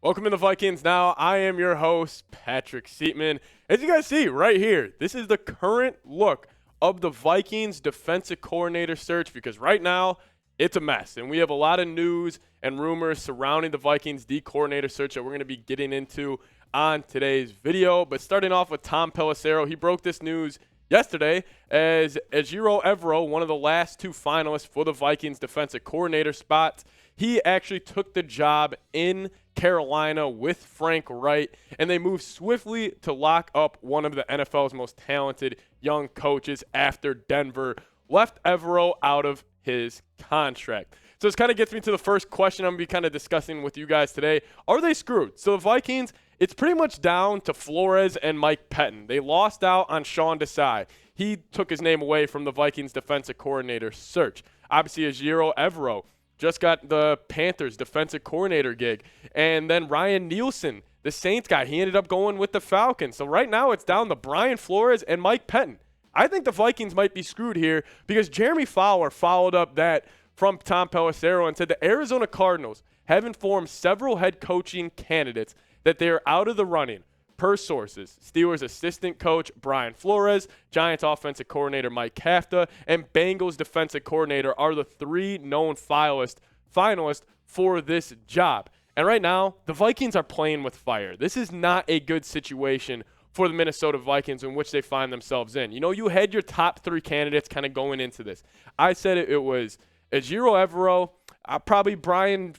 Welcome to the Vikings Now. I am your host, Patrick Seatman. As you guys see right here, this is the current look of the Vikings defensive coordinator search because right now it's a mess. And we have a lot of news and rumors surrounding the Vikings D coordinator search that we're going to be getting into on today's video. But starting off with Tom Pelissero, he broke this news yesterday as Ejiro Evero, one of the last two finalists for the Vikings defensive coordinator spot, he actually took the job in Carolina with Frank Wright, and they moved swiftly to lock up one of the NFL's most talented young coaches after Denver left Evero out of his contract. So this kind of gets me to the first question I'm going to be kind of discussing with you guys today. Are they screwed? So the Vikings, it's pretty much down to Flores and Mike Pettin. They lost out on Sean Desai. He took his name away from the Vikings defensive coordinator search. Obviously, Ejiro Evero just got the Panthers defensive coordinator gig. And then Ryan Nielsen, the Saints guy, he ended up going with the Falcons. So right now it's down to Brian Flores and Mike Pettin. I think the Vikings might be screwed here because Jeremy Fowler followed up that from Tom Pelissero and said the Arizona Cardinals have informed several head coaching candidates that they are out of the running. Per sources, Steelers assistant coach Brian Flores, Giants offensive coordinator Mike Kafka, and Bengals defensive coordinator are the three known finalists for this job. And right now, the Vikings are playing with fire. This is not a good situation for the Minnesota Vikings in which they find themselves in. You know, you had your top three candidates kind of going into this. I said it was Ejiro Evero, probably Brian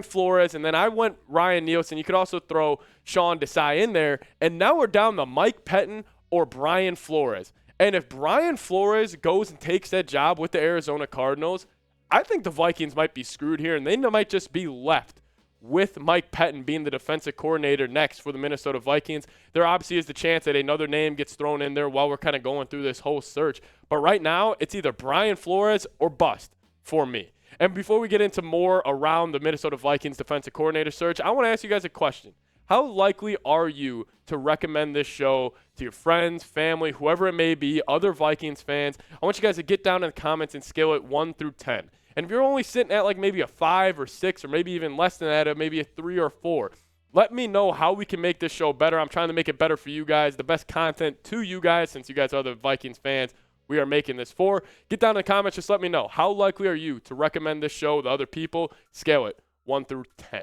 Flores, and then I went Ryan Nielsen. You could also throw Sean Desai in there. And now we're down to Mike Pettin or Brian Flores. And if Brian Flores goes and takes that job with the Arizona Cardinals, I think the Vikings might be screwed here, and they might just be left with Mike Pettin being the defensive coordinator next for the Minnesota Vikings. There obviously is the chance that another name gets thrown in there while we're kind of going through this whole search. But right now, it's either Brian Flores or bust for me. And before we get into more around the Minnesota Vikings defensive coordinator search, I want to ask you guys a question. How likely are you to recommend this show to your friends, family, whoever it may be, other Vikings fans? I want you guys to get down in the comments and scale it 1 through 10. And if you're only sitting at like maybe a 5 or 6 or maybe even less than that, or maybe a 3 or 4, let me know how we can make this show better. I'm trying to make it better for you guys, the best content to you guys, since you guys are the Vikings fans we are making this for. Get down in the comments. Just let me know. How likely are you to recommend this show to other people? Scale it 1 through 10.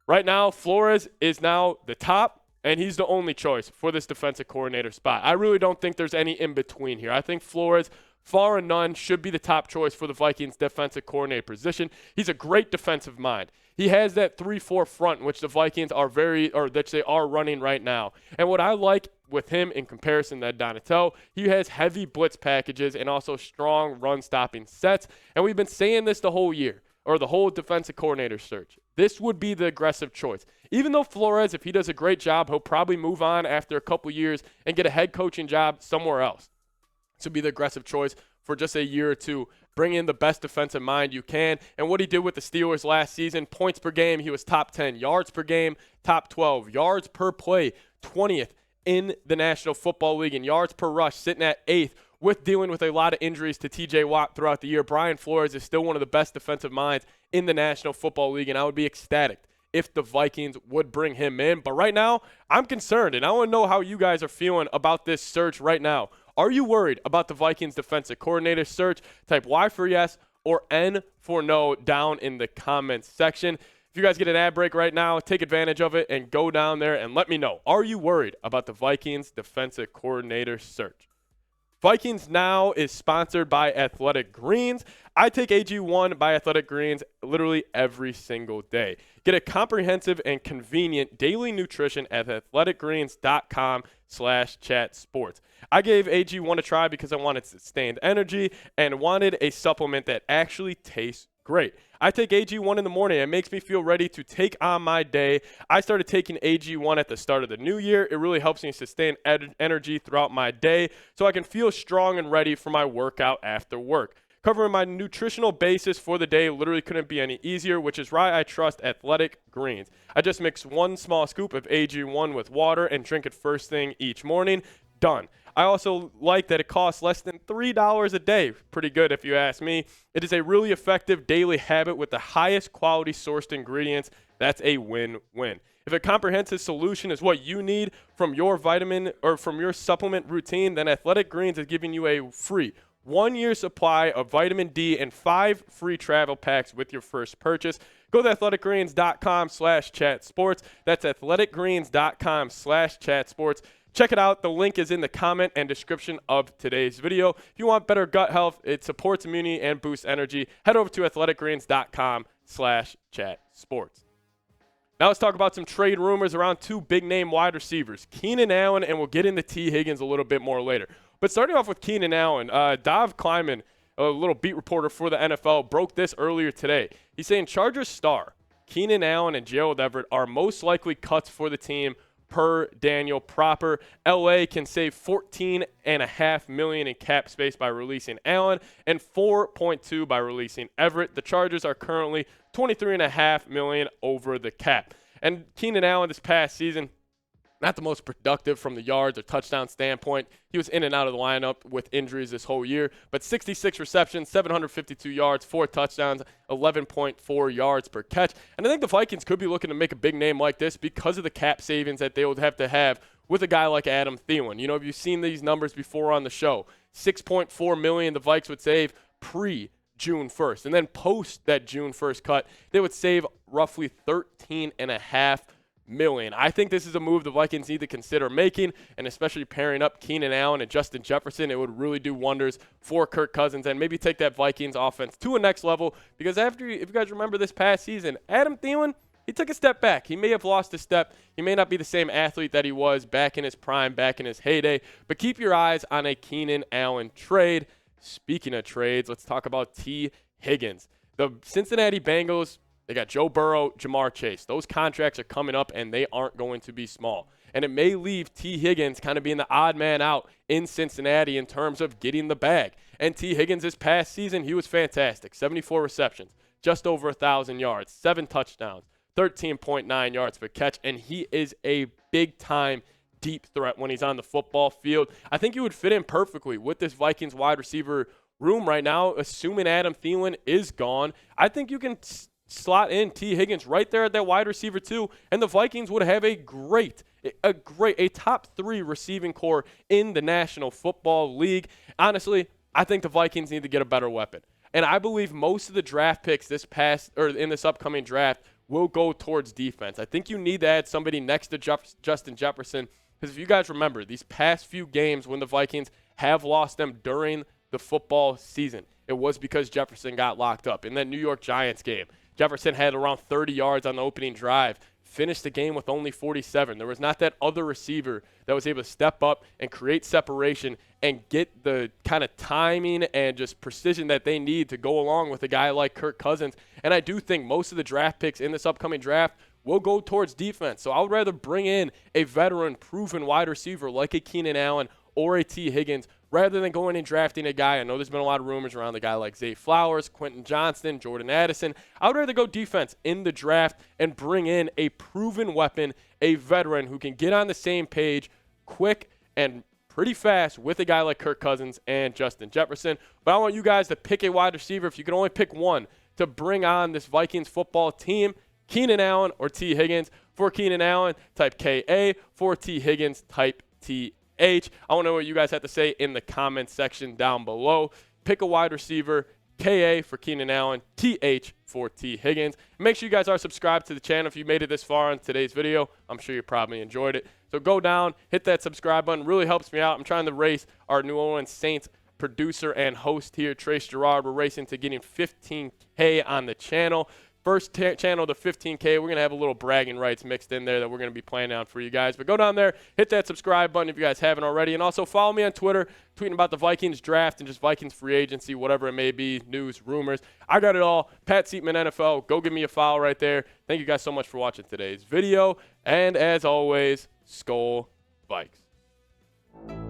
Right now, Flores is now the top, and he's the only choice for this defensive coordinator spot. I really don't think there's any in between here. I think Flores, far and none, should be the top choice for the Vikings defensive coordinator position. He's a great defensive mind. He has that 3-4 front, which the Vikings are that they are running right now. And what I like with him in comparison to Donatel, he has heavy blitz packages and also strong run-stopping sets. And we've been saying this the whole year, or the whole defensive coordinator search. This would be the aggressive choice. Even though Flores, if he does a great job, he'll probably move on after a couple years and get a head coaching job somewhere else. This would be the aggressive choice for just a year or two. Bring in the best defensive mind you can. And what he did with the Steelers last season, points per game, he was top 10. Yards per game, top 12. Yards per play, 20th in the National Football League. And yards per rush, sitting at 8th. With dealing with a lot of injuries to T.J. Watt throughout the year, Brian Flores is still one of the best defensive minds in the National Football League, and I would be ecstatic if the Vikings would bring him in. But right now, I'm concerned, and I want to know how you guys are feeling about this search right now. Are you worried about the Vikings defensive coordinator search? Type Y for yes or N for no down in the comments section. If you guys get an ad break right now, take advantage of it and go down there and let me know. Are you worried about the Vikings defensive coordinator search? Vikings Now is sponsored by Athletic Greens. I take AG1 by Athletic Greens literally every single day. Get a comprehensive and convenient daily nutrition at athleticgreens.com/chatsports. I gave AG1 a try because I wanted sustained energy and wanted a supplement that actually tastes great. I take AG1 in the morning. It makes me feel ready to take on my day. I started taking AG1 at the start of the new year. It really helps me sustain energy throughout my day so I can feel strong and ready for my workout after work. Covering my nutritional basis for the day literally couldn't be any easier, which is why I trust Athletic Greens. I just mix one small scoop of AG1 with water and drink it first thing each morning. Done. I also like that it costs less than $3 a day. Pretty good if you ask me. It is a really effective daily habit with the highest quality sourced ingredients. That's a win-win. If a comprehensive solution is what you need from your vitamin or from your supplement routine, then Athletic Greens is giving you a free 1-year supply of vitamin D and 5 free travel packs with your first purchase. Go to athleticgreens.com/chatsports. That's athleticgreens.com/chatsports. Check it out. The link is in the comment and description of today's video. If you want better gut health, it supports immunity and boosts energy. Head over to athleticgreens.com/chatsports. Now let's talk about some trade rumors around two big-name wide receivers, Keenan Allen, and we'll get into Tee Higgins a little bit more later. But starting off with Keenan Allen, Dov Kleiman, a little beat reporter for the NFL, broke this earlier today. He's saying Chargers star Keenan Allen and Gerald Everett are most likely cuts for the team per Daniel Proper. LA can save $14.5 million in cap space by releasing Allen and $4.2 by releasing Everett. The Chargers are currently $23.5 million over the cap. And Keenan Allen this past season, not the most productive from the yards or touchdown standpoint. He was in and out of the lineup with injuries this whole year, but 66 receptions, 752 yards, 4 touchdowns, 11.4 yards per catch. And I think the Vikings could be looking to make a big name like this because of the cap savings that they would have to have with a guy like Adam Thielen. You know, if you've seen these numbers before on the show, $6.4 million the Vikes would save pre-June 1st. And then post that June 1st cut, they would save roughly $13.5 million. I think this is a move the Vikings need to consider making, and especially pairing up Keenan Allen and Justin Jefferson. It would really do wonders for Kirk Cousins and maybe take that Vikings offense to a next level, because if you guys remember this past season, Adam Thielen, he took a step back. He may have lost a step. He may not be the same athlete that he was back in his prime, back in his heyday, but keep your eyes on a Keenan Allen trade. Speaking of trades, let's talk about Tee Higgins. The Cincinnati Bengals, they got Joe Burrow, Jamar Chase. Those contracts are coming up, and they aren't going to be small. And it may leave Tee Higgins kind of being the odd man out in Cincinnati in terms of getting the bag. And Tee Higgins this past season, he was fantastic. 74 receptions, just over 1,000 yards, 7 touchdowns, 13.9 yards per catch, and he is a big-time deep threat when he's on the football field. I think he would fit in perfectly with this Vikings wide receiver room right now, assuming Adam Thielen is gone. I think you can slot in Tee Higgins right there at that wide receiver too, and the Vikings would have a top 3 receiving core in the National Football League. Honestly, I think the Vikings need to get a better weapon, and I believe most of the draft picks in this upcoming draft will go towards defense. I think you need to add somebody next to Justin Jefferson, because if you guys remember, these past few games when the Vikings have lost them during the football season, it was because Jefferson got locked up. In that New York Giants game, Jefferson had around 30 yards on the opening drive, finished the game with only 47. There was not that other receiver that was able to step up and create separation and get the kind of timing and just precision that they need to go along with a guy like Kirk Cousins. And I do think most of the draft picks in this upcoming draft will go towards defense. So I would rather bring in a veteran, proven wide receiver like a Keenan Allen or a Tee Higgins rather than going and drafting a guy. I know there's been a lot of rumors around the guy like Zay Flowers, Quentin Johnston, Jordan Addison. I would rather go defense in the draft and bring in a proven weapon, a veteran who can get on the same page quick and pretty fast with a guy like Kirk Cousins and Justin Jefferson. But I want you guys to pick a wide receiver, if you can only pick one, to bring on this Vikings football team, Keenan Allen or Tee Higgins. For Keenan Allen, type KA. For Tee Higgins, type TH. I want to know what you guys have to say in the comments section down below. Pick a wide receiver, KA for Keenan Allen, TH for Tee Higgins. Make sure you guys are subscribed to the channel if you made it this far in today's video. I'm sure you probably enjoyed it. So go down, hit that subscribe button. Really helps me out. I'm trying to race our New Orleans Saints producer and host here, Trace Gerard. We're racing to getting 15K on the channel. First channel to 15K. We're going to have a little bragging rights mixed in there that we're going to be playing on for you guys. But go down there, hit that subscribe button if you guys haven't already. And also follow me on Twitter, tweeting about the Vikings draft and just Vikings free agency, whatever it may be, news, rumors. I got it all. Pat Seatman NFL. Go give me a follow right there. Thank you guys so much for watching today's video. And as always, Skol Vikes.